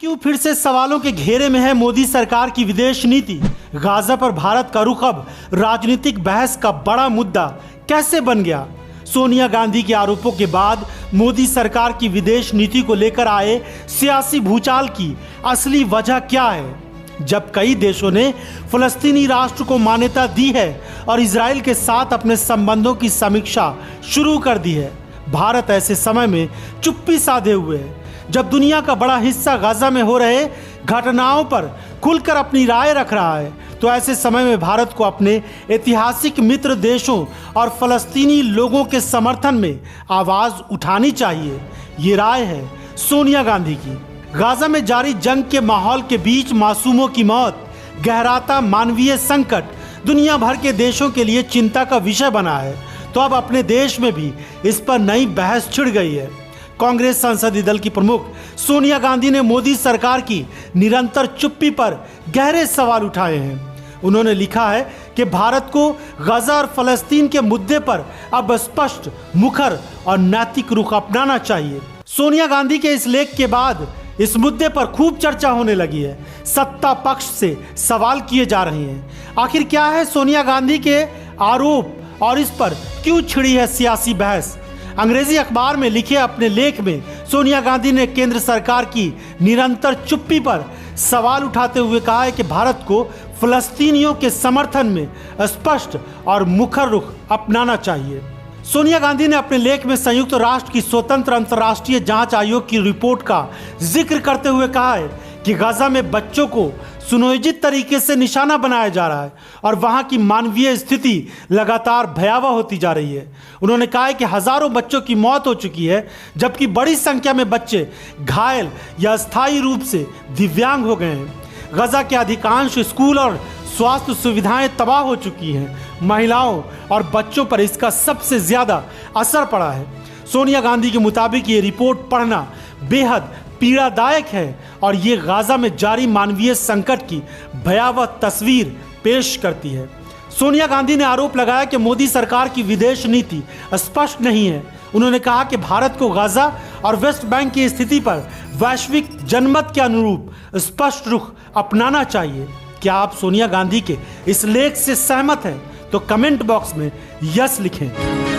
क्यों फिर से सवालों के घेरे में है मोदी सरकार की विदेश नीति? गाजा पर भारत का रुख अब राजनीतिक बहस का बड़ा मुद्दा कैसे बन गया? सोनिया गांधी के आरोपों के बाद मोदी सरकार की विदेश नीति को लेकर आए सियासी भूचाल की असली वजह क्या है? जब कई देशों ने फलस्तीनी राष्ट्र को मान्यता दी है और इजराइल के साथ अपने संबंधों की समीक्षा शुरू कर दी है, भारत ऐसे समय में चुप्पी साधे हुए है। जब दुनिया का बड़ा हिस्सा गाजा में हो रहे घटनाओं पर खुलकर अपनी राय रख रहा है, तो ऐसे समय में भारत को अपने ऐतिहासिक मित्र देशों और फलस्तीनी लोगों के समर्थन में आवाज उठानी चाहिए। ये राय है सोनिया गांधी की। गाजा में जारी जंग के माहौल के बीच मासूमों की मौत गहराता मानवीय संकट दुनिया भर के देशों के लिए चिंता का विषय बना है, तो अब अपने देश में भी इस पर नई बहस छिड़ गई है। कांग्रेस संसदीय दल की प्रमुख सोनिया गांधी ने मोदी सरकार की निरंतर चुप्पी पर गहरे सवाल उठाए हैं। उन्होंने लिखा है कि भारत को गाजा और फलस्तीन के मुद्दे पर अब स्पष्ट, मुखर और नैतिक रुख अपनाना चाहिए। सोनिया गांधी के इस लेख के बाद इस मुद्दे पर खूब चर्चा होने लगी है। सत्ता पक्ष से सवाल किए जा रहे हैं, आखिर क्या है सोनिया गांधी के आरोप और इस पर क्यों छिड़ी है सियासी बहस? अंग्रेजी अखबार में लिखे अपने लेख में सोनिया गांधी ने केंद्र सरकार की निरंतर चुप्पी पर सवाल उठाते हुए कहा है कि भारत को फलस्तीनियों के समर्थन में स्पष्ट और मुखर रुख अपनाना चाहिए। सोनिया गांधी ने अपने लेख में संयुक्त राष्ट्र की स्वतंत्र अंतर्राष्ट्रीय जांच आयोग की रिपोर्ट का जिक्र करते हुए कहा है कि गाजा में बच्चों को सुनियोजित तरीके से निशाना बनाया जा रहा है और वहां की मानवीय स्थिति लगातार भयावह होती जा रही है। उन्होंने कहा है कि हजारों बच्चों की मौत हो चुकी है, जबकि बड़ी संख्या में बच्चे घायल या स्थायी रूप से दिव्यांग हो गए हैं। गाजा के अधिकांश स्कूल और स्वास्थ्य सुविधाएं तबाह हो चुकी हैं। महिलाओं और बच्चों पर इसका सबसे ज्यादा असर पड़ा है। सोनिया गांधी के मुताबिक ये रिपोर्ट पढ़ना बेहद पीड़ादायक है और ये गाजा में जारी मानवीय संकट की भयावह तस्वीर पेश करती है। सोनिया गांधी ने आरोप लगाया कि मोदी सरकार की विदेश नीति स्पष्ट नहीं है। उन्होंने कहा कि भारत को गाजा और वेस्ट बैंक की स्थिति पर वैश्विक जनमत के अनुरूप स्पष्ट रुख अपनाना चाहिए। क्या आप सोनिया गांधी के इस लेख से सहमत हैं? तो कमेंट बॉक्स में यस लिखें।